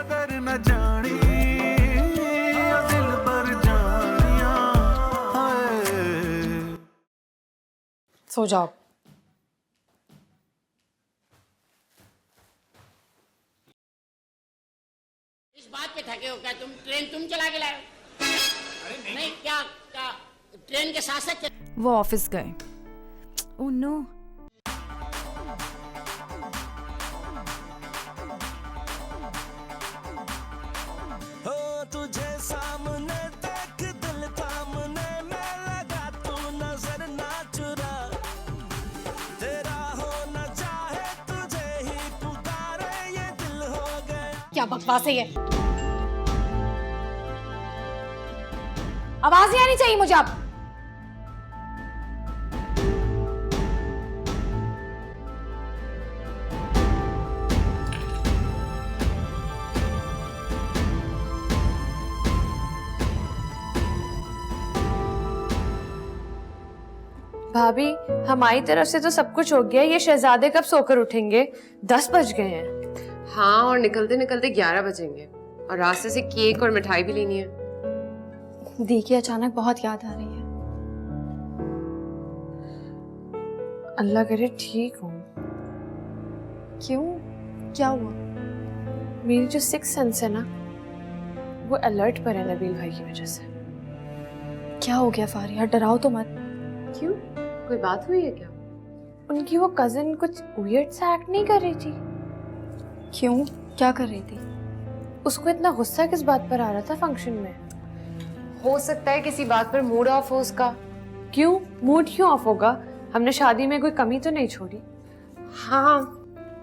कदर न जानी दिल पर जानिया हाय। सो जाओ। इस बात पे थके हो क्या तुम? ट्रेन तुम चला के लाए हो? अरे नहीं क्या क्या ट्रेन के साथ साथ वो ऑफिस गए। Oh no. तुझे सामने देख दिल थामने में लगा तू नजर ना चुरा तेरा हो न चाहे तुझे ही पुकारे ये दिल हो गया। क्या बकवास है ये? आवाज नहीं आनी चाहिए मुझे अब। भाभी, हमारी तरफ से तो सब कुछ हो गया। ये शहजादे कब सोकर उठेंगे? 10 बज गए हैं। हाँ, और निकलते निकलते 11 बजेंगे और रास्ते से केक और मिठाई भी लेनी है। दी की अचानक बहुत याद आ रही है। अल्लाह करे ठीक हूँ। क्यों? क्या हुआ? मेरी जो सिक्स सेंस है ना, वो अलर्ट पर है नबील भाई की वजह से। क्या हो गया फारिया? डराओ तो मत। क्यों? कोई बात हुई है क्या? उनकी वो कजिन कुछ वियर्ड सा एक्ट नहीं कर रही थी? क्यों? क्या कर रही थी? उसको इतना गुस्सा किस बात पर आ रहा था फंक्शन में? हो सकता है किसी बात पर मूड ऑफ हो उसका। क्यों? मूड क्यों ऑफ होगा? हमने शादी में कोई कमी तो नहीं छोड़ी। हाँ,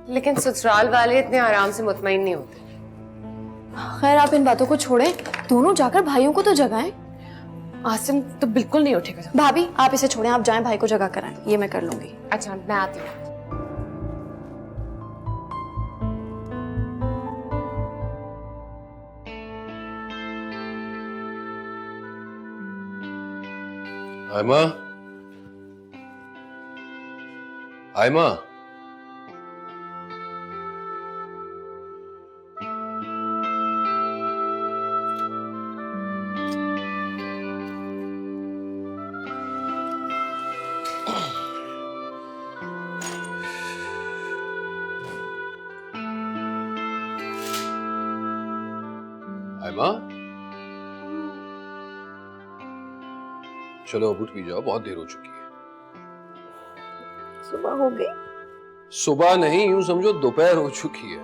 लेकिन ससुराल वाले इतने आराम से मुतमईन नहीं होते। खैर, आप इन बातों को छोड़ें, दोनों जाकर भाइयों को तो जगाएं। आसिम तो बिल्कुल नहीं उठेगा। भाभी, आप इसे छोड़ें, आप जाएं भाई को जगा कराएं। ये मैं कर लूंगी। अच्छा, मैं आती हूँ। आयमा, आयमा, आयमा, चलो अब उठ भी जाओ, बहुत देर हो चुकी है। सुबह हो गई? सुबह नहीं, यूं समझो दोपहर हो चुकी है।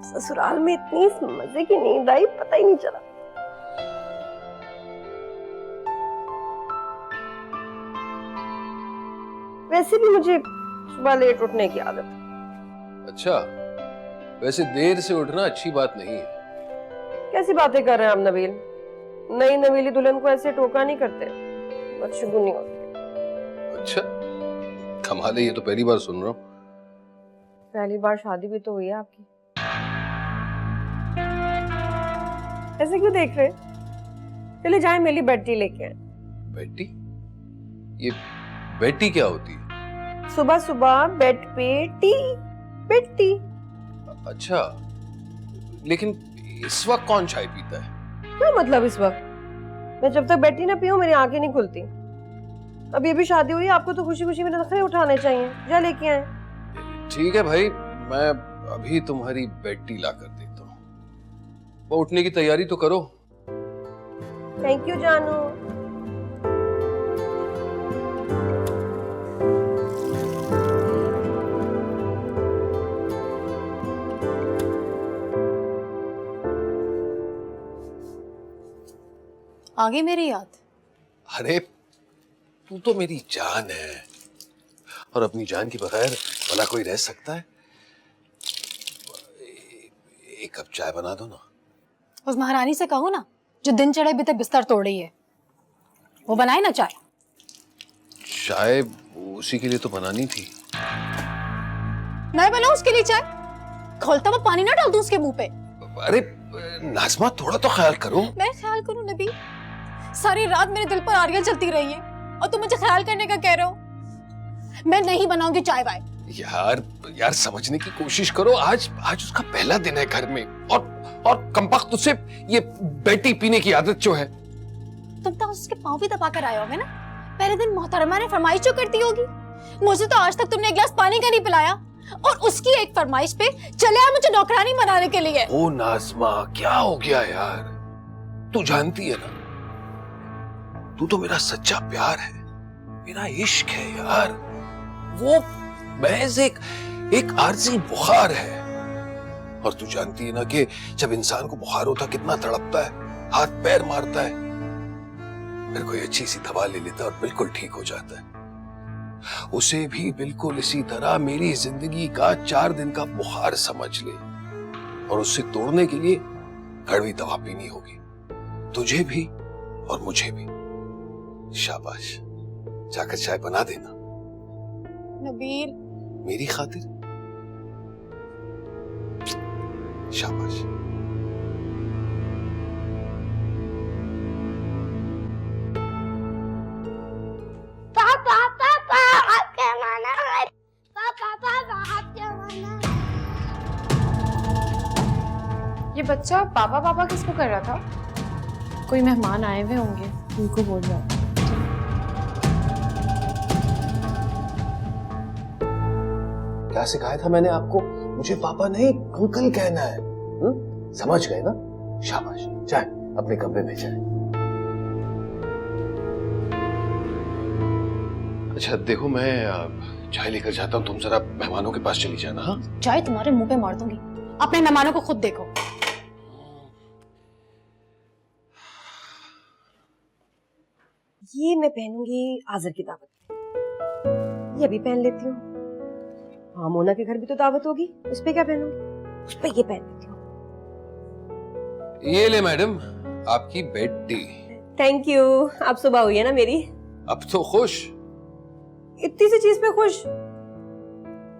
ससुराल में इतनी मजे की नींद आई, पता ही नहीं चला। वैसे भी मुझे सुबह लेट उठने की आदत है। अच्छा, वैसे देर से उठना अच्छी बात नहीं है। कैसी बातें कर रहे हैं आप नबील? नई नवीली दुल्हन को ऐसे टोका नहीं करते, बदशगुनी होती। अच्छा, कमाल है, ये तो पहली बार सुन रहा हूँ। पहली बार शादी भी तो हुई है आपकी। ऐसे क्यों देख रहे? चले जाए, मेरी बेटी लेके आए। बेटी? ये बेटी क्या होती है? सुबह सुबह बेड पे टी, बेड टी। अच्छा, लेकिन इस वक्त कौन चाय पीता है? क्या मतलब इस वक्त? मैं जब तक बैठी ना पीऊं मेरी आंखें नहीं खुलती। अब ये भी शादी हुई, आपको तो खुशी खुशी मेरे नखरे उठाने चाहिए। जा लेके आए। ठीक है भाई, मैं अभी तुम्हारी बेटी ला कर देता हूँ। वो उठने की तैयारी तो करो। थैंक यू जानू। आगे मेरी याद। अरे तू तो मेरी जान है, और अपनी जान के बगैर भला कोई रह सकता है? एक कप चाय बना दो ना। उस महारानी से कहो ना, जो दिन चढ़े बीते बिस्तर तोड़ रही है, वो बनाए ना चाय। चाय उसी के लिए तो बनानी थी। मैं बनाऊं उसके लिए चाय? खोलता हुआ पानी ना डाल दूं उसके मुंह पे। अरे नाज़मा, थोड़ा तो ख्याल करो। मैं ख्याल करूं नबी? सारी रात मेरे दिल पर आरियां चलती रही है और तुम मुझे ख्याल करने का कह रहे हो? मैं नहीं बनाऊंगी चाय वाय। यार यार समझने की कोशिश करो, आज आज उसका पहला दिन है घर में, और कमबख्त उसे ये बेटी पीने की आदत जो है। तुम तो उसके पाँव भी दबा कर आए होगे ना। पहले दिन मोहतरमा ने फरमाइश जो करती होगी। मुझे तो आज तक तुमने एक गिलास पानी का नहीं पिलाया, और उसकी एक फरमाइश पे चले आए मुझे नौकरानी बनाने के लिए। ओ नाज़मा, क्या हो गया यार? तू जानती है ना, तू तो मेरा सच्चा प्यार है, मेरा इश्क है यार। वो महज एक आरज़ी बुखार है। और तू जानती है ना कि जब इंसान को बुखार होता कितना तड़पता है, हाथ पैर मारता है, फिर कोई अच्छी सी दवा ले लेता है और बिल्कुल ठीक हो जाता है। उसे भी बिल्कुल इसी तरह मेरी जिंदगी का 4 दिन का बुखार समझ ले, और उससे तोड़ने के लिए कड़वी दवा पीनी होगी, तुझे भी और मुझे भी। शाबाश, जाकर चाय बना देना नबील, मेरी खातिर। शाबाश। पापा पापा आप क्या माना है? पापा पापा आप क्या माना? ये बच्चा पापा पापा किसको कर रहा था? कोई मेहमान आए हुए होंगे, उनको बोल रहा है। क्या सिखाया था मैंने आपको? मुझे पापा नहीं अंकल कहना है। समझ गए ना? शाबाश, चाय अपने कमरे में जाए। अच्छा देखो, मैं चाय लेकर जाता हूँ, तुम जरा मेहमानों के पास चली जाना। हाँ, चाय तुम्हारे मुंह पे मार दूंगी। अपने मेहमानों को खुद देखो। ये मैं पहनूंगी आज़र की दावत पे। ये भी पहन लेती हूँ। हाँ, मोना के घर भी तो दावत होगी, उस पे क्या पहनूंगी? उस पे ये पहन लेती हूँ। ये ले मैडम, आपकी बेड टी। Thank you. आप सुबह हुई है ना मेरी। अब तो खुश? इतनी सी चीज पे खुश?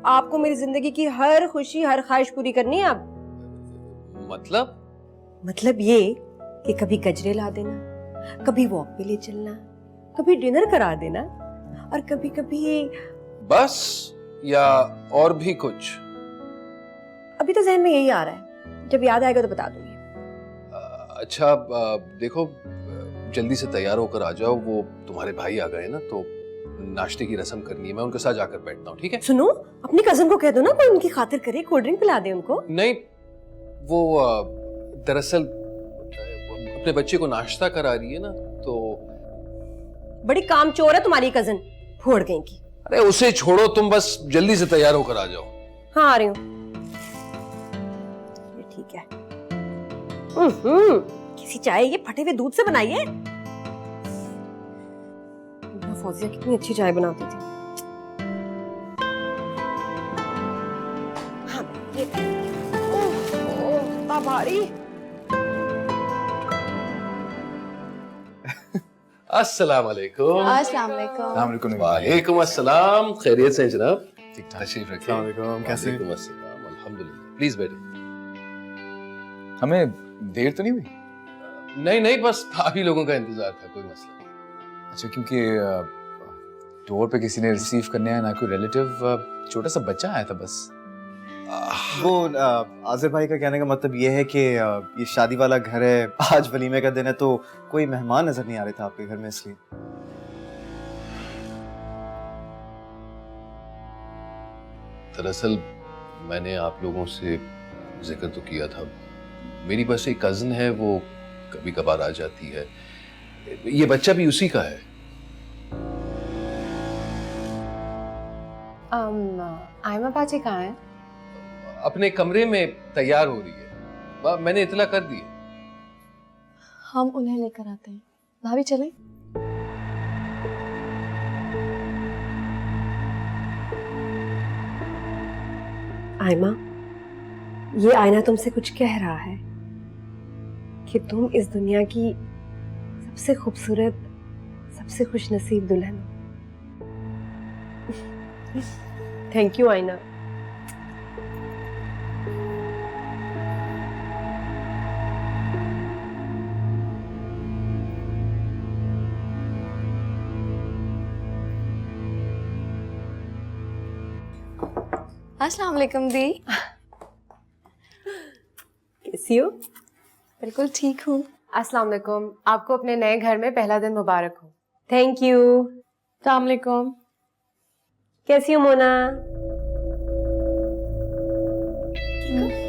आपको मेरी जिंदगी की हर खुशी, हर ख्वाहिश पूरी करनी है अब। मतलब ये कि कभी गजरे ला देना, कभी वॉक पे ले चलना, कभी डिनर करा देना, और कभी कभी बस, या और भी कुछ? अभी तो जहन में यही आ रहा है, जब याद आएगा तो बता दूंगी। अच्छा देखो, जल्दी से तैयार होकर आ जाओ, वो तुम्हारे भाई आ गए ना, तो नाश्ते की रस्म करनी है, मैं उनके साथ जाकर बैठता हूँ, ठीक है? सुनो, अपनी कजन को कह दो ना कोई उनकी खातिर करे, कोल्ड ड्रिंक पिला दे उनको। नहीं, वो दरअसल अपने बच्चे को नाश्ता करा रही है ना, तो बड़ी कामचोर है तुम्हारी कजन, फोड़ गई की। अरे उसे छोड़ो, तुम बस जल्दी से तैयार होकर आ जाओ। हाँ, आ रही हूँ। ये ठीक है। किसी चाय ये फटे हुए दूध से बनाई है? फौजिया कितनी अच्छी चाय बनाती थी। हाँ, ये इतना भारी। अस्सलाम वालेकुम। अस्सलाम वालेकुम। वालेकुम अस्सलाम। खैरियत से हैं जनाब? ठीक ठाक। तशरीफ रखिए। अस्सलाम वालेकुम, कैसे हैं? वालेकुम अस्सलाम, अल्हम्दुलिल्लाह। प्लीज बैठिए। हमें देर तो नहीं हुई? नहीं नहीं, बस आप ही लोगों का इंतजार था, कोई मसला नहीं। अच्छा, क्योंकि डोर पे किसी ने रिसीव करने आया, ना कोई रिलेटिव, छोटा सा बच्चा आया था बस। वो आज़िर भाई का कहने का मतलब ये है कि ये शादी वाला घर है, आज वलीमे का दिन है, तो कोई मेहमान नजर नहीं आ रहे थे आपके घर में, इसलिए। दरअसल मैंने आप लोगों से जिक्र तो किया था, मेरी बस एक कजन है, वो कभी कभार आ जाती है, ये बच्चा भी उसी का है। आयमा बाजी कहाँ है? अपने कमरे में तैयार हो रही है, मैंने इतला कर दी है। हम उन्हें लेकर आते हैं। भाभी चलें? आयमा, ये आईना तुमसे कुछ कह रहा है कि तुम इस दुनिया की सबसे खूबसूरत, सबसे खुशनसीब दुल्हन हो। थैंक यू आईना। अस्सलाम वालेकुम दी। कैसी हो? बिल्कुल ठीक हूँ। अस्सलाम वालेकुम। आपको अपने नए घर में पहला दिन मुबारक हो। Thank you. अस्सलाम वालेकुम। कैसी हो मोना?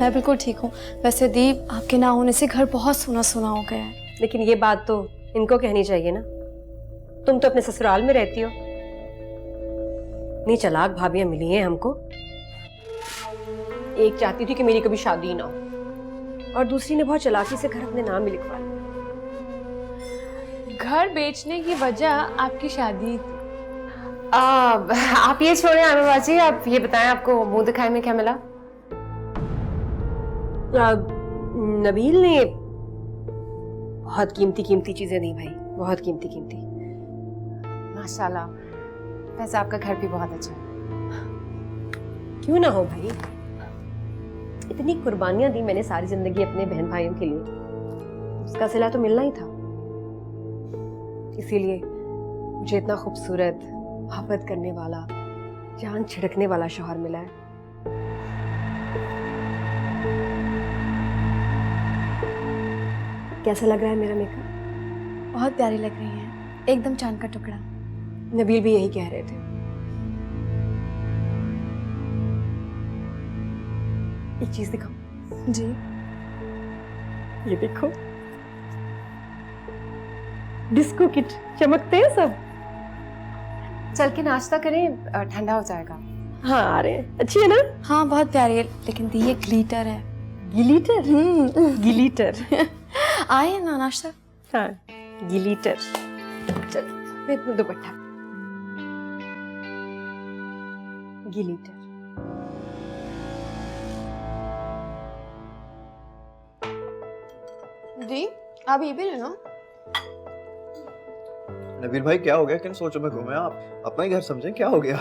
मैं बिल्कुल ठीक हूँ। वैसे दी, आपके ना होने से घर बहुत सुना सुना हो गया है। लेकिन ये बात तो इनको कहनी चाहिए ना, तुम तो अपने ससुराल में रहती हो। इतनी चालाक भाभियां मिली हैं हमको। एक चाहती थी कि मेरी कभी शादी ना हो, और दूसरी ने बहुत चालाकी से घर अपने नाम में लिखवा लिया। घर बेचने की वजह आपकी शादी थी। आप ये छोड़े आमिर बाजी, आप ये बताएं आपको मुंह दिखाए में क्या मिला? नबील ने बहुत कीमती कीमती चीजें दी भाई, बहुत कीमती कीमती। माशाल्लाह, वैसे आपका घर भी बहुत अच्छा है। क्यों ना हो भाई, इतनी कुर्बानियां दी मैंने सारी जिंदगी अपने बहन भाइयों के लिए, उसका सिला तो मिलना ही था। इसीलिए मुझे इतना खूबसूरत, मोहब्बत करने वाला, जान छिड़कने वाला शौहर मिला है। कैसा लग रहा है मेरा मेकअप? बहुत प्यारी लग रही हैं, एकदम चांद का टुकड़ा। नबील भी यही कह रहे थे। एक चीज दिखाओ। जी। ये देखो, डिस्को किट, चमकते हैं सब। चल के नाश्ता करें, ठंडा हो जाएगा। हाँ आ रहे हैं। अच्छी है ना? हाँ बहुत प्यारी है, लेकिन दी ये ग्लिटर है। गिलीटर? गिलीटर। आए ना नाश्ता। हाँ गिलीटर। चल मैं इतना दुपट्टा। गिलीटर। दी आप ये भी लेना। नबील भाई क्या हो गया? किन सोचों में घूमे आप? अपना ही घर समझे, क्या हो गया?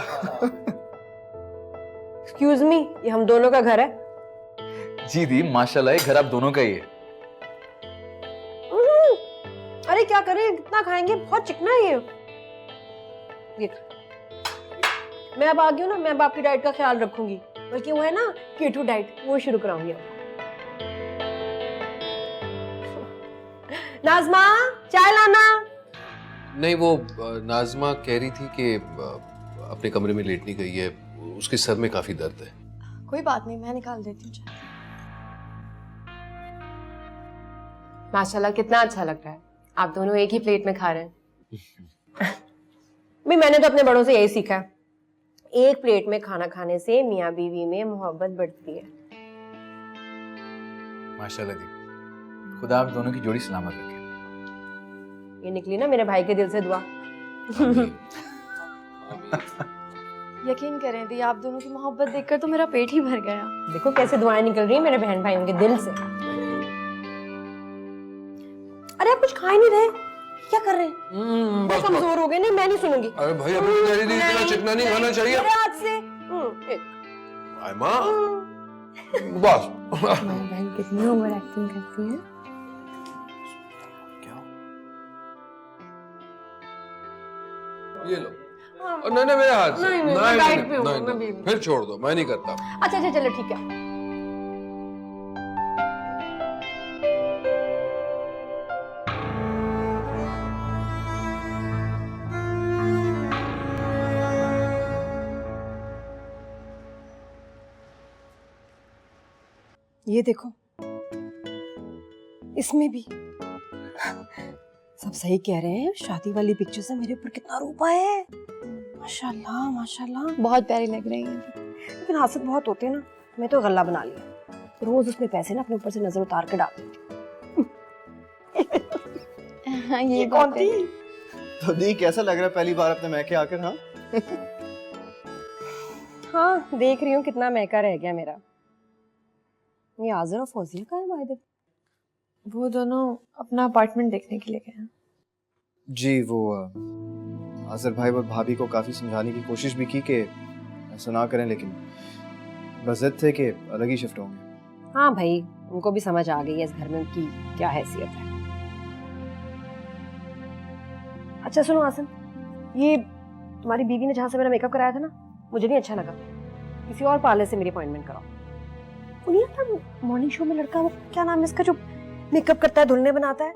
एक्सक्यूज मी, ये हम दोनों का घर है। जी दी, माशाल्लाह ये घर आप दोनों का ही है। अरे क्या करें, कितना खाएंगे, बहुत चिकना है ये। मैं अब आ गई हूँ ना, मैं अब आपकी डाइट का ख्याल रखूंगी। बल्कि वो है ना केटो डाइट, वो शुरू कराऊंगी अब। नाज़मा चाय लाना। नहीं, वो नाज़मा कह रही थी कि अपने कमरे में लेटने गई है, उसके सर में काफी दर्द है। कोई बात नहीं, मैं निकाल देती हूँ चाय। माशाल्लाह कितना अच्छा लग रहा है, आप दोनों एक ही प्लेट में खा रहे हैं। भी मैंने तो अपने बड़ों से यही सीखा है, एक प्लेट में खाना खाने से मियाँ बीवी में मोहब्बत बढ़ती है। माशाल्लाह दी, खुदा आप दोनों की जोड़ी सलामत रखे। ये निकली ना मेरे भाई के दिल से दुआ। यकीन करें दी, आप दोनों की मोहब्बत देखकर तो मेरा पेट ही भर गया। देखो कैसे दुआएं निकल रही है मेरे बहन भाइयों के दिल से। अरे आप कुछ खा ही नहीं रहे, क्या कर रहे हैं? बस कमजोर हो गए। नहीं मैं नहीं सुनूंगी। अरे भाई अभी तो कह रही थी इतना चिकना नहीं खाना चाहिए। मेरे हाथ से। आयमा, बस। हमारी बहन कितनी ओवर एक्टिंग करती है। ये लो। नहीं नहीं मेरे हाथ से। नहीं, मैं डाइट पे हूँ, मैं भी। फिर छोड़ दो, मैं नहीं करता। अच्छा अच्छा चलो ठीक है। ये देखो, इसमें भी सब सही कह रहे हैं, शादी वाली पिक्चर से मेरे ऊपर कितना रूप आया है। माशाल्लाह माशाल्लाह, बहुत प्यारी लग रही है। लेकिन हासद बहुत होते हैं ना, मैं तो गल्ला बना लिया, रोज उसमें पैसे ना अपने ऊपर से नजर उतार के डाल देती। हाँ, ये कौन थी? तो दी कैसा लग रहा है पहली बार अपने मैके आकर? हाँ हाँ देख रही हूँ कितना महका रह गया मेरा। ये आज़र और फौजिया कहाँ है वाहिद? वो दोनों अपना अपार्टमेंट देखने के लिए गए हैं। जी, वो आज़र भाई और भाभी को काफी समझाने की कोशिश भी की कि ऐसा ना करें, लेकिन बस जिद थे कि अलग ही शिफ्ट होंगे। हाँ भाई, उनको भी समझ आ गई है इस घर में उनकी क्या हैसियत है। अच्छा सुनो आसन, ये तुम्हारी बीवी ने जहाँ से मेरा मेकअप कराया था ना, मुझे नहीं अच्छा लगा। किसी और पार्लर से मेरी अपॉइंटमेंट कराओ। वो नहीं आता मॉर्निंग शो में लड़का, वो क्या नाम है इसका, जो मेकअप करता है, धुलने बनाता है,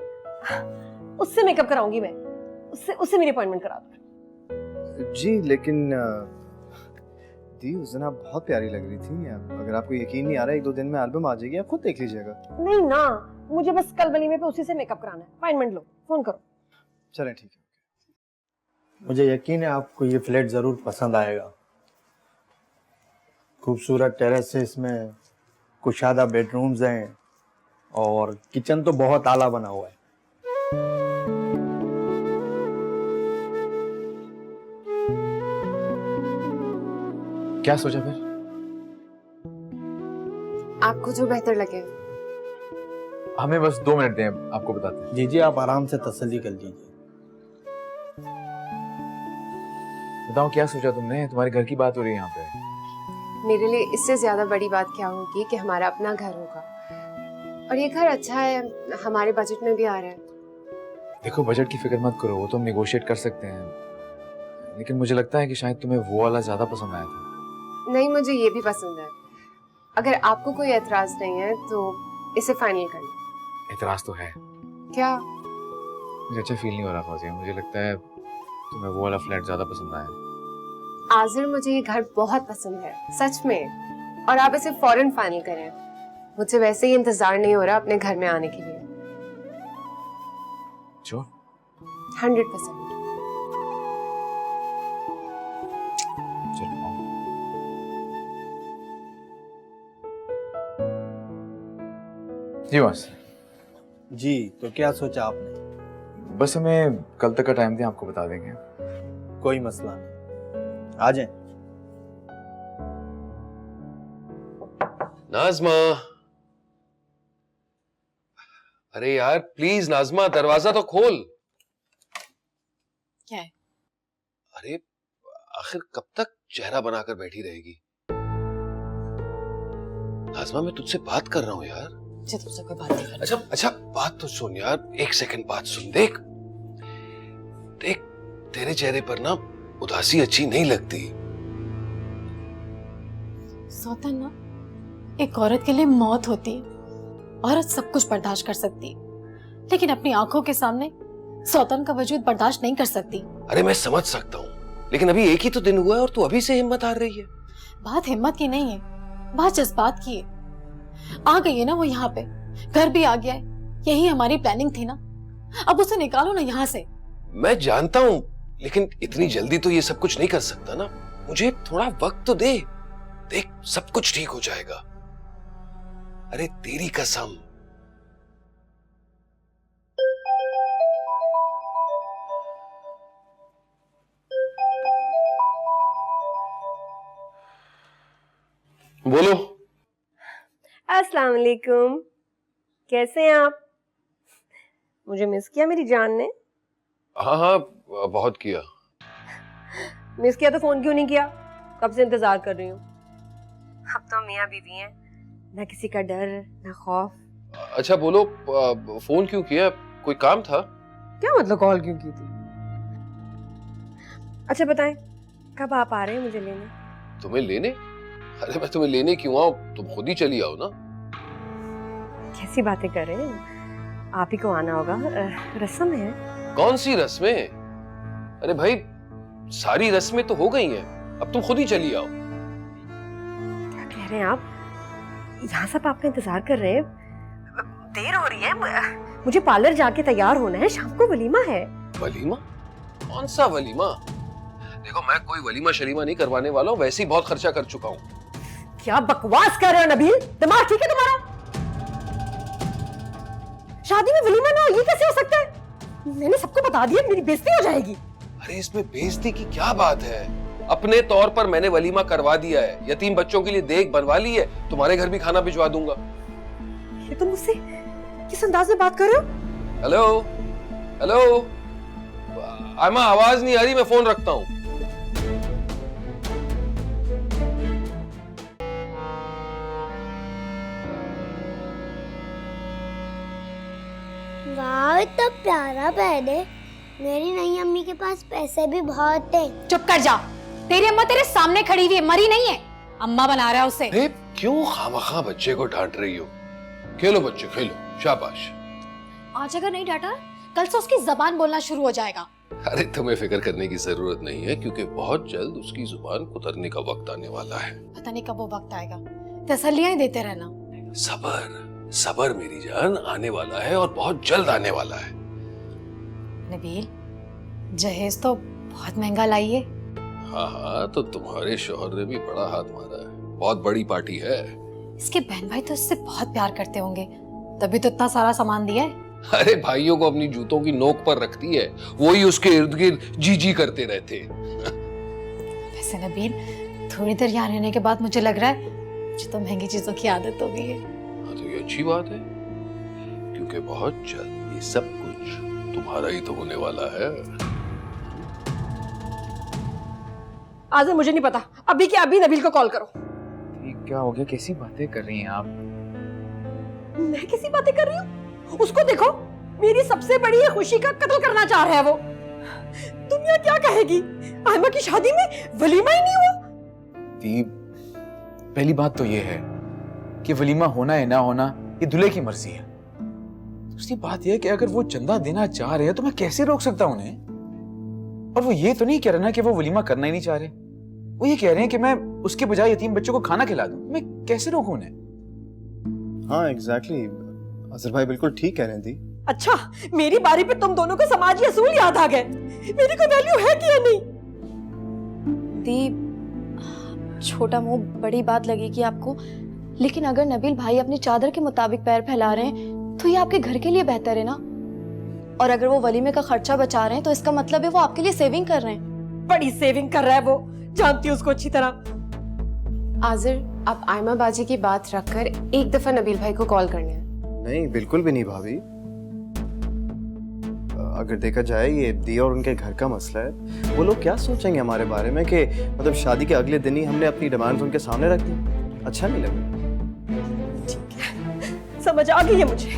उससे मेकअप कराऊंगी मैं। उससे मेरी अपॉइंटमेंट करा दो। जी लेकिन दी उस दिन आप बहुत प्यारी लग रही थी। अगर आपको यकीन नहीं आ रहा, 1-2 दिन में एल्बम आ जाएगी, आप खुद देख लीजिएगा। नहीं ना, मुझे बस कल वलीमे पे उसी से मेकअप कराना है। अपॉइंटमेंट लो, फोन करो। चलें ठीक है। मुझे यकीन है आपको ये फ्लैट जरूर पसंद आएगा। खूबसूरत टेरेस है इसमें, कुशादा बेडरूम्स हैं और किचन तो बहुत आला बना हुआ है। क्या सोचा फिर? आपको जो बेहतर लगे। हमें बस 2 मिनट दें, आपको बताते हैं। जी जी, आप आराम से तसल्ली कर लीजिए। बताओ क्या सोचा तुमने? तुम्हारे घर की बात हो रही है यहाँ पे। मेरे लिए इससे ज्यादा बड़ी बात क्या होगी कि हमारा अपना घर होगा, और ये घर अच्छा है, हमारे बजट में भी आ रहा है। देखो बजट की फिक्र मत करो, वो तो हम निगोशिएट कर सकते हैं, लेकिन मुझे लगता है कि शायद तुम्हें वो वाला ज्यादा पसंद आया था। नहीं, मुझे ये भी पसंद है। अगर आपको कोई एतराज नहीं है तो इसे फाइनल कर लो। एतराज तो है। क्या? मुझे अच्छा फील नहीं हो रहा फौजिया, मुझे लगता है तुम्हें वो वाला फ्लैट ज्यादा पसंद आया। आजिर, मुझे ये घर बहुत पसंद है सच में, और आप इसे फौरन फाइनल करें। मुझे वैसे ही इंतजार नहीं हो रहा अपने घर में आने के लिए। जो 100%। जी बस। जी तो क्या सोचा आपने? बस हमें कल तक का टाइम दें, आपको बता देंगे। कोई मसला नहीं, आ जाए। नाज़मा, अरे यार प्लीज नाज़मा, दरवाजा तो खोल। क्या है? अरे आखिर कब तक चेहरा बनाकर बैठी रहेगी? नाज़मा, मैं तुझसे बात कर रहा हूं यार। मुझे तुमसे कोई बात नहीं करनी। अच्छा बात तो सुन यार, 1 सेकंड बात सुन। देख तेरे चेहरे पर ना उदासी अच्छी नहीं लगती। सौतन ना, एक औरत के लिए मौत होती है। औरत सब कुछ बर्दाश्त कर सकती है, लेकिन अपनी आंखों के सामने सौतन का वजूद बर्दाश्त नहीं कर सकती। अरे मैं समझ सकता हूँ, लेकिन अभी एक ही तो दिन हुआ है और तू अभी से हिम्मत हार रही है। बात हिम्मत की नहीं है, बात जज्बात की है। आ गई है ना वो यहाँ पे, घर भी आ गया है, यही हमारी प्लानिंग थी ना। अब उसे निकालो ना यहाँ से। मैं जानता हूँ, लेकिन इतनी जल्दी तो ये सब कुछ नहीं कर सकता ना। मुझे थोड़ा वक्त तो दे। देख सब कुछ ठीक हो जाएगा। अरे तेरी कसम। बोलो। अस्सलाम वालेकुम, कैसे हैं आप? मुझे मिस किया मेरी जान ने? हाँ बहुत किया। मिस किया तो फोन क्यों नहीं किया? कब से इंतजार कर रही हूँ। अब तो मियाँ बीवी हैं, ना किसी का डर ना खौफ। अच्छा बोलो, फोन क्यों किया? कोई काम था? क्या मतलब कॉल क्यों की थी? अच्छा बताएं, कब आप आ रहे हैं मुझे लेने? तुम्हें लेने? अरे मैं तुम्हें लेने क्यों आऊं, तुम खुद ही चली आओ ना। कैसी बातें कर रहे हैं? आप ही को आना होगा, रस्म है। कौन सी रस्में? अरे भाई सारी रस्में तो हो गई हैं, अब तुम खुद ही चली आओ। क्या कह रहे हैं आप? यहाँ सब आपका इंतजार कर रहे हैं, देर हो रही है, मुझे पार्लर जाके तैयार होना है, शाम को वलीमा है। वलीमा? कौन सा वलीमा? देखो मैं कोई वलीमा शलीमा नहीं करवाने वाला हूँ, वैसे ही बहुत खर्चा कर चुका हूँ। क्या बकवास कर रहे हो नबील? दिमाग ठीक है तुम्हारा? शादी में वलीमा ना हो, ये कैसे हो सकता है? मैंने सबको बता दिया, मेरी बेइज्जती हो जाएगी। अरे इसमें बेइज्जती की क्या बात है? अपने तौर पर मैंने वलीमा करवा दिया है, यतीम बच्चों के लिए देग बनवा ली है, तुम्हारे घर भी खाना भिजवा दूंगा। ये तुम मुझसे किस अंदाज में बात कर रहे हो? हेलो हेलो आयमा, आवाज नहीं आ रही, मैं फोन रखता हूँ। वाह इतना प्यारा बेड है। मेरी नई अम्मी के पास पैसे भी बहुत थे। चुप कर जा, तेरी अम्मा तेरे सामने खड़ी हुई है, मरी नहीं है। अम्मा बना रहा है उसे। अरे क्यों खामखा बच्चे को डांट रही हो? खेलो बच्चे खेलो, शाबाश। आज अगर नहीं डांटा कल से उसकी जबान बोलना शुरू हो जाएगा। अरे तुम्हें फिक्र करने की जरूरत नहीं है, क्योंकि बहुत जल्द उसकी जुबान कुतरने का वक्त आने वाला है। पता नहीं कब वो वक्त आएगा, तसल्लियां ही देते रहना। सबर सबर मेरी जान, आने वाला है और बहुत जल्द आने वाला है। नबील, जहेज तो बहुत महंगा लाई है। हाँ, तो तुम्हारे शौहर ने भी बड़ा हाथ मारा है, बहुत बड़ी पार्टी है। इसके बहन भाई तो इससे बहुत प्यार करते होंगे, तभी तो इतना सारा सामान दिया है। अरे भाइयों को अपनी जूतों की नोक पर रखती है, वही उसके इर्द गिर्द जी जी करते रहते। वैसे नबील, थोड़ी देर यहाँ रहने के बाद मुझे लग रहा है मुझे तो महंगी चीजों की आदत हो गई है। हाँ, तो ये अच्छी बात है, क्योंकि बहुत जल्द ये सब कुछ तुम्हारा ही तो होने वाला है। आज मुझे नहीं पता, अभी के अभी नबील को कॉल करो। क्या हो गया? कैसी बातें कर रही हैं आप? मैं कैसी बातें कर रही हूँ? उसको देखो, मेरी सबसे बड़ी खुशी का कत्ल करना चाह रहा है वो। दुनिया क्या कहेगी? आयमा की शादी में वलीमा ही नहीं हुआ। दीप, पहली बात तो ये है कि वलीमा होना है ना होना ये दूल्हे की मर्जी है। दूसरी बात यह है कि अगर वो चंदा देना चाह रहे हैं तो मैं कैसे रोक सकता हूं उन्हें? और वो ये तो नहीं कह रहे ना कि वो वलीमा करना ही नहीं चाह रहे, वो ये कह रहे हैं कि मैं उसके बजाय यतीम बच्चों को खाना खिला दूं। मैं कैसे रोकूं उन्हें? हाँ एग्जैक्टली, अजहर भाई बिल्कुल ठीक कह रहे थे। अच्छा, मेरी बारी पे तुम दोनों को समाजी असूल याद आ गए। मेरी कोई वैल्यू है कि नहीं? दीप, छोटा मुंह बड़ी बात लगेगी आपको, लेकिन अगर नबील भाई अपनी चादर के मुताबिक पैर फैला रहे हैं तो ये आपके घर के लिए बेहतर है ना। और अगर वो वलीमे का खर्चा बचा रहे हैं तो इसका मतलब है वो आपके लिए सेविंग कर रहे हैं। बड़ी सेविंग कर रहा है वो, जानती हूँ उसको अच्छी तरह। आजिर, आप आयमा बाजी की बात रखकर एक दफा नबील भाई को कॉल करने हैं। नहीं बिल्कुल भी नहीं भाभी, अगर देखा जाए ये दिया और उनके घर का मसला है, वो लोग क्या सोचेंगे हमारे बारे में कि मतलब शादी के अगले दिन ही हमने अपनी डिमांड्स उनके सामने रख दी। अच्छा नहीं लगा। ठीक है, समझ आ गई है मुझे।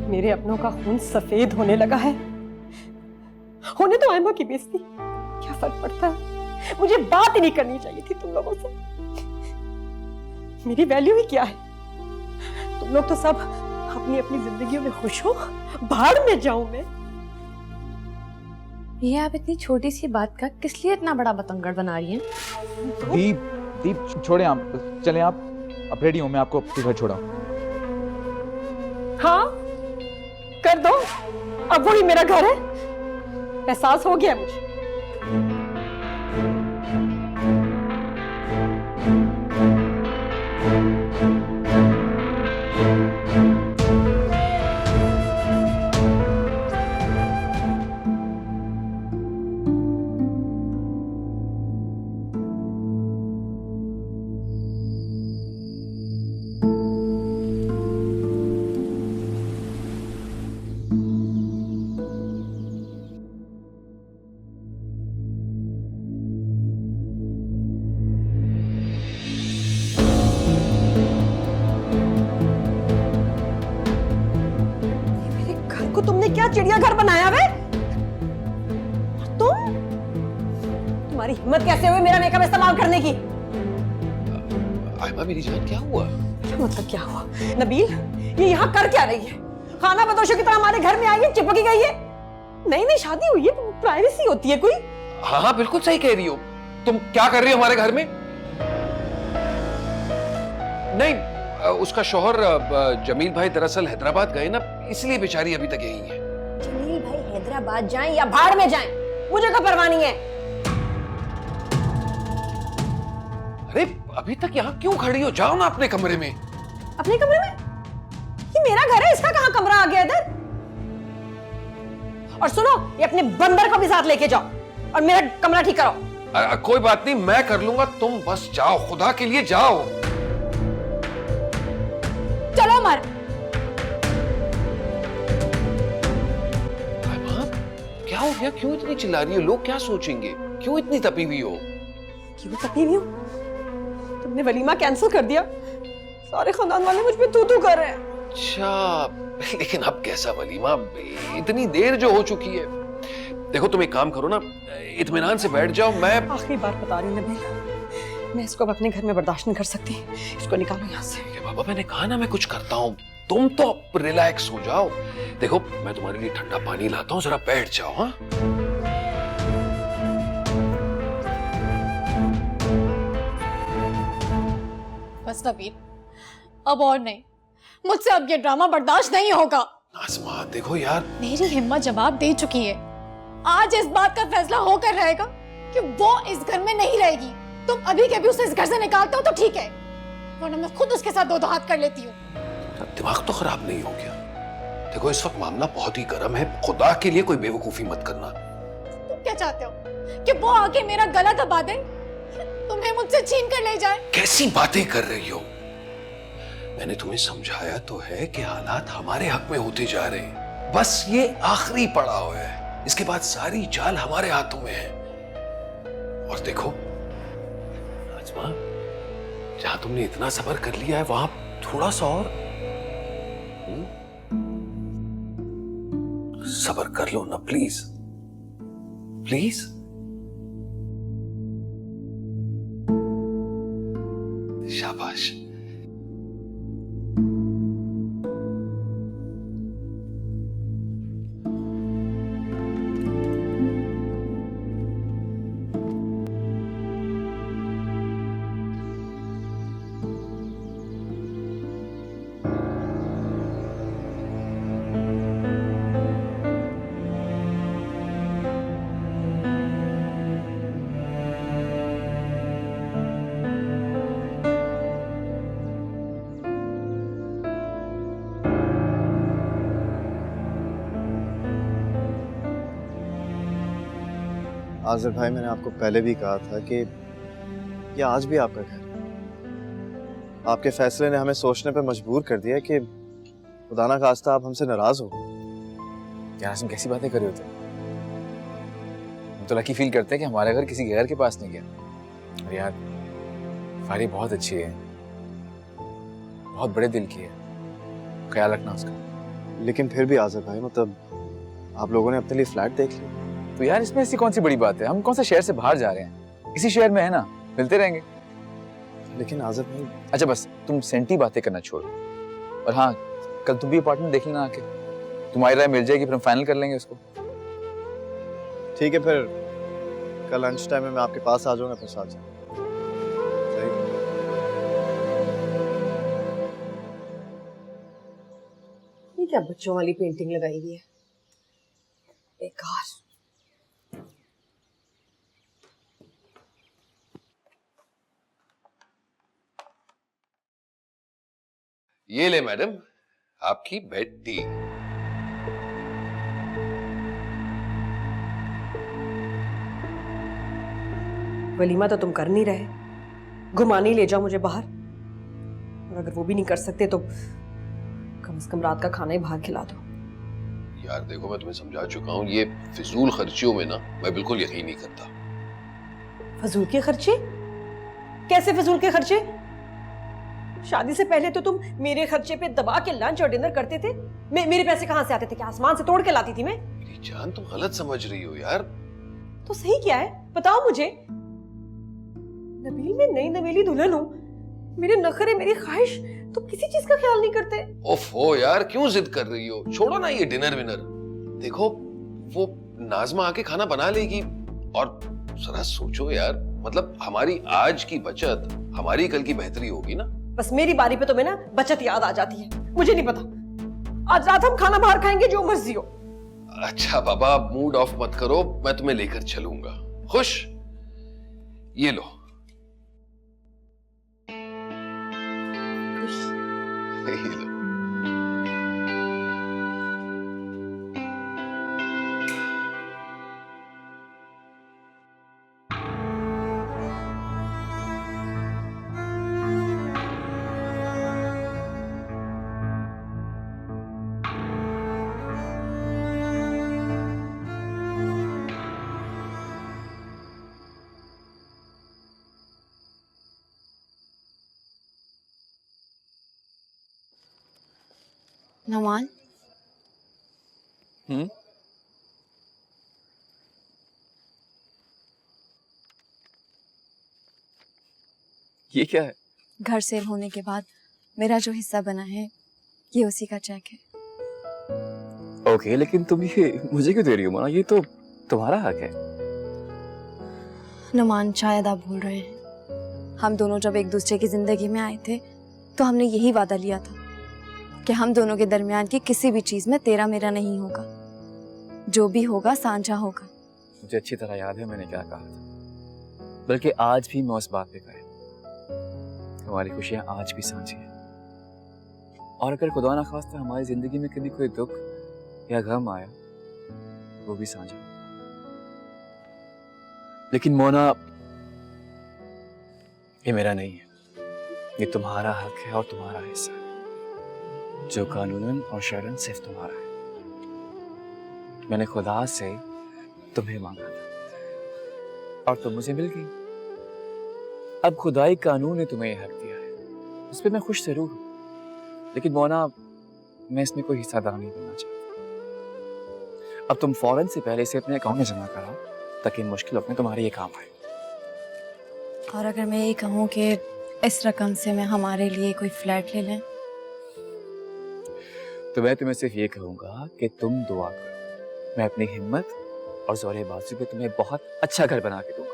मेरे अपनों का खून सफेद होने लगा है। होने तो आयमा की बेइज्जती, क्या फर्क पड़ता है? मुझे बात ही नहीं करनी चाहिए थी तुम लोगों से। मेरी वैल्यू ही क्या है? तुम लोग तो सब अपनी अपनी जिंदगियों में खुश हो, भाड़ में जाऊं मैं। ये आप इतनी छोटी सी बात का किस लिए इतना बड़ा बतंगड़ बना रही हैं? दीप, दीप छोड़े आप, चले आप रेडी हो, मैं आपको अपने घर छोड़ा। हाँ कर दो, अब वही मेरा घर है, एहसास हो गया मुझे। को तुमने क्या चिड़ियाघर बनाया वे? तुम्हारी हिम्मत कैसे हुई मेरा मेकअप इस्तेमाल करने की? आयमा मेरी जान, क्या हुआ? क्या मतलब क्या हुआ? नबील, ये यहाँ कर क्या रही है? खाना बदोशों की तरह हमारे घर में आई है, चिपकी गई है। नई नई शादी हुई है, प्राइवेसी होती है कोई। हाँ हाँ बिल्कुल सही कह रही हो। तुम क्या कर रही हो हमारे घर में? नहीं, उसका शौहर जमील भाई दरअसल हैदराबाद गए ना, इसलिए बेचारी अभी तक यही है। जमील भाई हैदराबाद जाएं या भाड़ में जाएं, मुझे कोई परवाह नहीं है। अरे अभी तक यहाँ क्यों खड़ी हो? जाओ ना अपने कमरे में। अपने कमरे में? ये मेरा घर है, इसका कहाँ कमरा आ गया इधर? और सुनो, ये अपने बंदर को भी साथ लेके जाओ और मेरा कमरा ठीक करो। कोई बात नहीं, मैं कर लूंगा, तुम बस जाओ, खुदा के लिए जाओ। चलो मर। क्या हो गया? क्यों इतनी चिल्ला रही हो? लोग क्या सोचेंगे? क्यों इतनी तपी हुई हो? क्यों तपी हुई हूँ? तुमने वलीमा कैंसिल कर दिया, सारे खानदान वाले मुझ पे तू कर रहे हैं। अच्छा, लेकिन अब कैसा वलीमा? इतनी देर जो हो चुकी है। देखो तुम एक काम करो ना, इत्मीनान से बैठ जाओ। मैं आखिरी बार बता रही हूँ नबील, मैं इसको अब अपने घर में बर्दाश्त नहीं कर सकती। इसको निकालो यहाँ से। ये बाबा, मैंने कहा ना मैं कुछ करता हूँ, तुम तो रिलैक्स हो जाओ। देखो मैं तुम्हारे लिए ठंडा पानी लाता हूँ, जरा बैठ जाओ। हाँ बस नबील, अब और नहीं, मुझसे अब ये ड्रामा बर्दाश्त नहीं होगा। नाज़मा देखो यार, मेरी हिम्मत जवाब दे चुकी है। आज इस बात का फैसला होकर रहेगा कि वो इस घर में नहीं रहेगी। तुम अभी के अभी उसे इस घर से निकालते हो तो ठीक है, वरना मैं खुद उसके साथ दो हाथ कर लेती हूँ। दिमाग तो खराब नहीं हो गया? देखो इस वक्त मामला बहुत ही गर्म है, खुदा के लिए कोई बेवकूफी मत करना। तुम क्या चाहते हो कि वो आके मेरा गला दबा दे, तुम्हें मुझसे छीन कर ले जाए? कैसी बातें कर रही हो? मैंने तुम्हें समझाया तो है कि हालात हमारे हक में होते जा रहे हैं, बस ये आखिरी पड़ाव है, इसके बाद सारी चाल हमारे हाथों में है। और देखो नाज़मा, जहां तुमने इतना सब्र कर लिया है वहां थोड़ा सा और सब्र कर लो ना, प्लीज प्लीज। शाबाश। आज़िर भाई, मैंने आपको पहले भी कहा था कि ये आज भी आपका घर है। आपके फैसले ने हमें सोचने पर मजबूर कर दिया कि खुदा ना खास्ता आप हमसे नाराज हो। यार तुम कैसी बातें कर रहे होते? हम तो लकी फील करते हैं कि हमारा घर किसी गैर के पास नहीं गया। और यार फारी बहुत अच्छी है, बहुत बड़े दिल की है, ख्याल रखना उसका। लेकिन फिर भी आज़िर भाई, मतलब आप लोगों ने अपने लिए फ्लैट देख लिया। तो यार इसमें ऐसी कौन सी बड़ी बात है? हम कौन सा शहर से बाहर जा रहे हैं, इसी शहर में है ना, मिलते रहेंगे। लेकिन आज़िर भाई। अच्छा बस तुम सेंटी बातें करना छोड़ो, और हाँ कल तुम भी अपार्टमेंट देख लेना आके, तुम्हारी राय मिल जाएगी, फिर हम फाइनल कर लेंगे उसको। ठीक है, फिर कल लंच टाइम में मैं आपके पास आ जाऊंगा, फिर साथ जाऊंगा। ये क्या बच्चों वाली पेंटिंग लगाई हुई है, बेकार। ये ले मैडम, आपकी बेड टी। वलीमा तो तुम कर नहीं रहे, घुमाने ले जाओ मुझे बाहर, और अगर वो भी नहीं कर सकते तो कम से कम रात का खाना ही बाहर खिला दो। यार देखो मैं तुम्हें समझा चुका हूँ, ये फिजूल खर्चियों में ना मैं बिल्कुल यकीन नहीं करता। फजूल के खर्चे? कैसे फजूल के खर्चे? शादी से पहले तो तुम मेरे खर्चे पे दबा के लंच और डिनर करते थे। मेरे पैसे कहां से आते थे? क्या आसमान से तोड़ के लाती थी मैं? मेरी जान तुम गलत समझ रही हो यार। तो सही क्या है बताओ मुझे। नबील, मैं नई नवेली दुल्हन हूँ, मेरे नखरे, मेरी ख्वाहिश, तुम किसी चीज का ख्याल नहीं करते। ओफो यार, क्यों जिद कर रही हो? छोड़ो ना ये डिनर विनर। देखो वो नाज़मा आके खाना बना लेगी, और जरा सोचो यार, मतलब हमारी आज की बचत हमारी कल की बेहतरी होगी ना। बस मेरी बारी पे तुम्हें ना बचत याद आ जाती है, मुझे नहीं पता। आज रात हम खाना बाहर खाएंगे, जो मर्जी हो। अच्छा बाबा, मूड ऑफ मत करो, मैं तुम्हें लेकर चलूंगा। खुश? ये लो। ये लो। नौमान, ये क्या है? घर सेल होने के बाद मेरा जो हिस्सा बना है ये उसी का चेक है। ओके, लेकिन तुम ये मुझे क्यों दे रही हो मोना? ये तो तुम्हारा हक है। नुमान, शायद आप भूल रहे हैं, हम दोनों जब एक दूसरे की जिंदगी में आए थे तो हमने यही वादा लिया था कि हम दोनों के दरमियान की किसी भी चीज में तेरा मेरा नहीं होगा, जो भी होगा साझा होगा। मुझे अच्छी तरह याद है मैंने क्या कहा था, बल्कि आज भी मैं उस बात पे कायम। हमारी खुशियां आज भी साझी हैं, और अगर खुदा ना खास्ता हमारी जिंदगी में कभी कोई दुख या गम आया वो भी साझा। लेकिन मोना, ये मेरा नहीं है, ये तुम्हारा हक है और तुम्हारा हिस्सा है, जो कानूनन और शरन सिर्फ तुम्हारा है। मैंने खुदा से तुम्हें मांगा था और तुम मुझे मिल गई। अब खुदाई कानून ने तुम्हें यह हक दिया है, उस पर मैं खुश जरूर हूं, लेकिन मोना मैं इसमें कोई हिस्सेदार नहीं बनना चाहता। अब तुम फौरन से पहले इसे अपने अकाउंट में जमा कराओ ताकि इन मुश्किल वक्त में तुम्हारे ये काम आए। और अगर मैं ये कहूँ कि इस रकम से मैं हमारे लिए कोई फ्लैट ले लें, तो मैं तुम्हें सिर्फ ये कहूंगा कि तुम दुआ करो, मैं अपनी हिम्मत और जोरे बाजू पे तुम्हें बहुत अच्छा घर बना के दूंगा।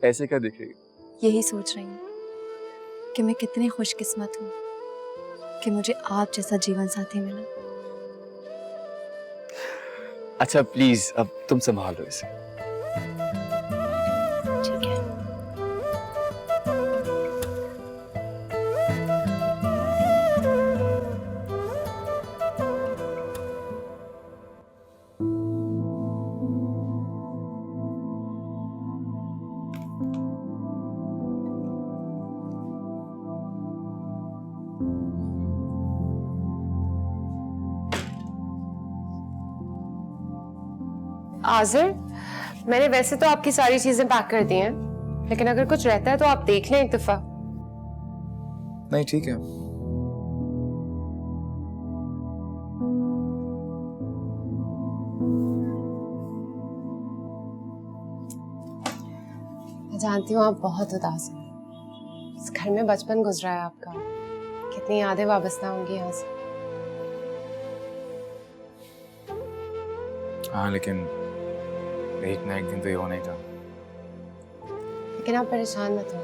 ऐसे क्या दिख रही है? यही सोच रही हूँ कि मैं कितनी खुशकिस्मत हूँ कि मुझे आप जैसा जीवन साथी मिला। अच्छा प्लीज अब तुम संभाल लो इसे। ठीक है। आजिर, मैंने वैसे तो आपकी सारी चीजें पैक कर दी हैं, लेकिन अगर कुछ रहता है तो आप देख लें एक दफा। नहीं ठीक है। मैं जानती हूँ आप बहुत उदास हैं। इस घर में बचपन गुजरा है आपका, कितनी यादें वाबस्ता होंगी यहाँ से। हाँ लेकिन एक ना एक दिन तो ये होना ही था। लेकिन आप परेशान मत हो,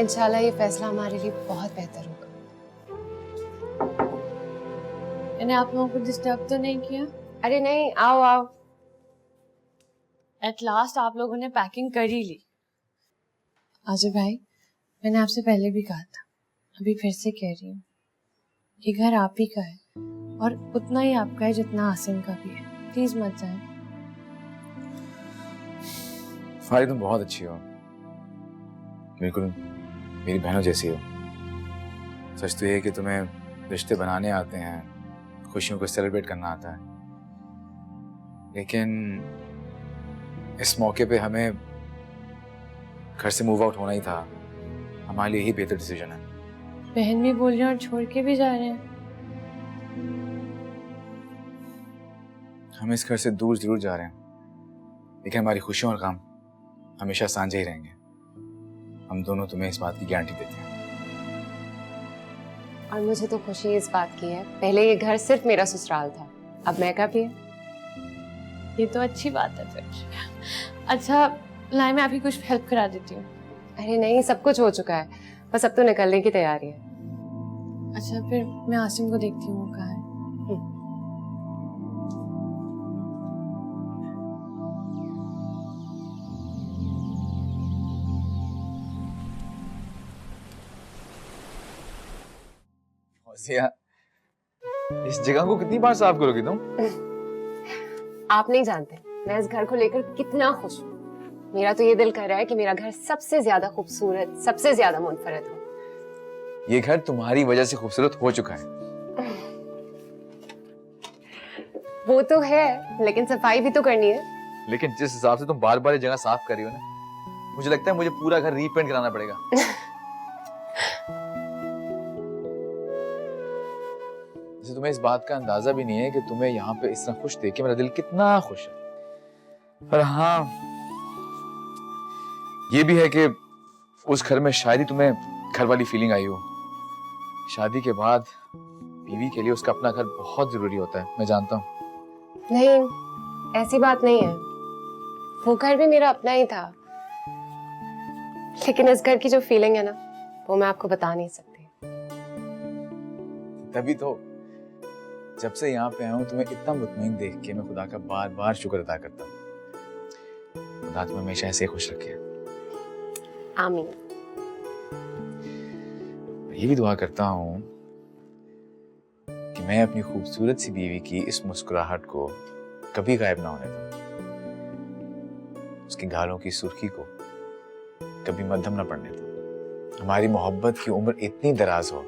इंशाल्लाह ये फैसला हमारे लिए बहुत बेहतर होगा। मैंने आप लोगों को डिस्टर्ब तो नहीं किया? अरे नहीं, आओ आओ। एट लास्ट आप लोगों ने पैकिंग कर ही ली। आजिर भाई, मैंने आपसे पहले भी कहा था, अभी फिर से कह रही हूँ, ये घर आप ही का है और उतना ही आपका है जितना आसिम का भी है। प्लीज मत जाए। फारी तुम बहुत अच्छी हो, बिल्कुल मेरी बहनों जैसी हो। सच तो ये है कि तुम्हें रिश्ते बनाने आते हैं, खुशियों को सेलिब्रेट करना आता है, लेकिन इस मौके पे हमें घर से मूव आउट होना ही था। हमारे लिए ही बेहतर डिसीजन है। बहन भी बोल रहे हैं और छोड़ के भी जा रहे हैं। हम इस घर से दूर जरूर जा रहे हैं, लेकिन हमारी खुशियों और काम हमेशा साझे ही रहेंगे। हम दोनों तुम्हें इस बात की गारंटी देते हैं। और मुझे तो खुशी इस बात की है, पहले ये घर सिर्फ मेरा ससुराल था, अब मैं का भी है। ये तो अच्छी बात है फिर। अच्छा लाई, मैं आपकी कुछ हेल्प करा देती हूँ। अरे नहीं, सब कुछ हो चुका है, बस अब तो निकलने की तैयारी है। अच्छा फिर मैं आसिम को देखती हूँ वो कहाँ है। इस जगह को कितनी बार साफ करोगी तुम? आप नहीं जानते मैं इस घर को लेकर कितना खुश हूँ। मेरा तो ये दिल कर रहा है कि मेरा घर सबसे ज्यादा खूबसूरत, सबसे ज्यादा मुनफरद हो। ये घर तुम्हारी वजह से खूबसूरत हो चुका है। वो तो है, लेकिन सफाई भी तो करनी है। लेकिन जिस हिसाब से तुम बार बार ये जगह साफ कर रही हो ना, मुझे लगता है मुझे पूरा घर रीपेंट कराना पड़ेगा। जैसे तुम्हें इस बात का अंदाजा भी नहीं है कि तुम्हें यहाँ पे इस तरह खुश देख के मेरा दिल कितना खुश है। पर हाँ, ये भी है कि उस घर में शायद ही तुम्हें घर वाली फीलिंग आई हो। शादी के बाद बीवी के लिए उसका अपना घर बहुत जरूरी होता है, मैं जानता हूँ। नहीं, ऐसी बात नहीं है। वो घर भी मेरा अपना ही था, लेकिन इस घर की जो फीलिंग है ना, वो मैं आपको बता नहीं सकती। तभी तो जब से यहाँ पे आया हूँ तुम्हें इतना मुतमईन देख के मैं खुदा का बार बार शुक्र अदा करता हूँ। खुदा तुम्हें हमेशा ऐसे ही खुश रखे। आमीन। ये भी दुआ करता हूँ कि मैं अपनी खूबसूरत सी बीवी की इस मुस्कुराहट को कभी गायब ना होने दूं, उसकी गालों की सुर्खी को कभी मध्यम ना पड़ने दूं, हमारी मोहब्बत की उम्र इतनी दराज हो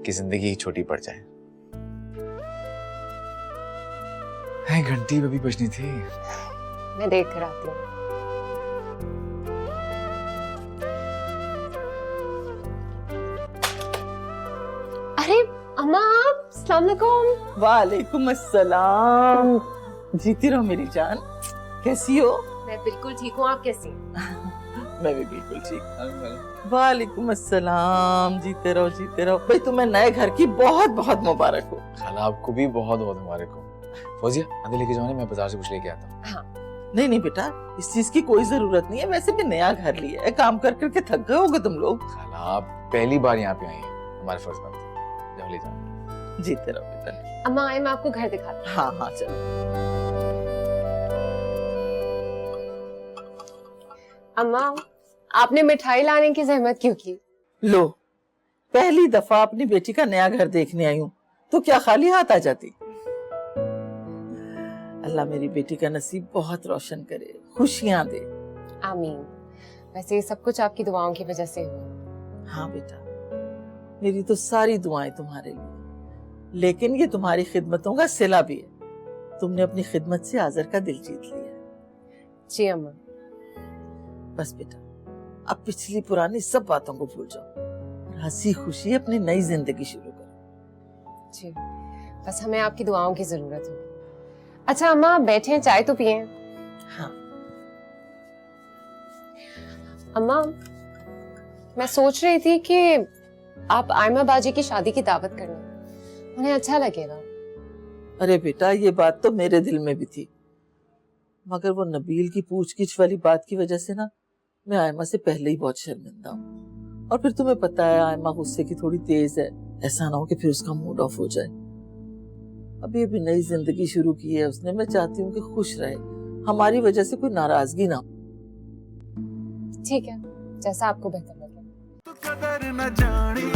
कि जिंदगी ही छोटी पड़ जाए। घंटी अभी बजनी थी। मैं देख कर आती हूँ। अरे अम्मा, अस्सलाम वालेकुम। वालेकुम अस्सलाम। जीती रहो मेरी जान, कैसी हो? मैं बिल्कुल ठीक हूँ, आप कैसी हैं? मैं भी बिल्कुल ठीक। वालेकुम अस्सलाम। जीते रहो भाई। तुम्हें नए घर की बहुत बहुत मुबारक हो। खाला आपको भी बहुत बहुत मुबारक हो। फौजिया आधे लेके जाओ, मैं बाजार से कुछ लेके आता हूँ। हाँ। नहीं बेटा, इस चीज की कोई जरूरत नहीं है। वैसे भी नया घर लिया है, काम कर करके थक गए होगे तुम लोग। खाला आप पहली बार यहाँ पे आई हैं, हमारे फर्ज बनते हैं। जाओ ले जाओ। जीते रहो बेटा। अम्मा आए, मैं आपको घर दिखाती हूँ। हाँ चलो। अम्मा, आपने मिठाई लाने की जहमत क्यों की? लो, पहली दफा अपनी बेटी का नया घर देखने आई हूँ, तो क्या खाली हाथ आ जाती? अल्लाह मेरी बेटी का नसीब बहुत रोशन करे, खुशियां दे। आमीन। वैसे ये सब कुछ आपकी दुआओं की वजह से हुआ। हाँ बेटा, मेरी तो सारी दुआएं तुम्हारे लिए, लेकिन ये तुम्हारी खिदमतों का सिला भी है। तुमने अपनी खिदमत से आज़र का दिल जीत लिया। जी अम्मा। बस बेटा, अब पिछली पुरानी सब बातों को भूल जाओ और हंसी खुशी अपनी नई जिंदगी शुरू करो। जी, बस हमें आपकी दुआओं की जरूरत होगी। अच्छा अम्मा, बैठे हैं, चाय तो पिए। हाँ। अम्मा, मैं सोच रही थी कि आप आयमा बाजी की शादी की दावत करना, उन्हें अच्छा लगेगा। अरे बेटा, ये बात तो मेरे दिल में भी थी, मगर वो नबील की पूछ-गिछ वाली बात की वजह से ना मैं आयमा से पहले ही बहुत शर्मिंदा हूँ। और फिर तुम्हें पता है आयमा गुस्से की थोड़ी तेज है, ऐसा ना हो कि फिर उसका मूड ऑफ हो जाए। अभी अभी नई जिंदगी शुरू की है उसने, मैं चाहती हूँ कि खुश रहे, हमारी वजह से कोई नाराजगी ना हो। ठीक है, जैसा आपको बेहतर लगे। कदर न जानी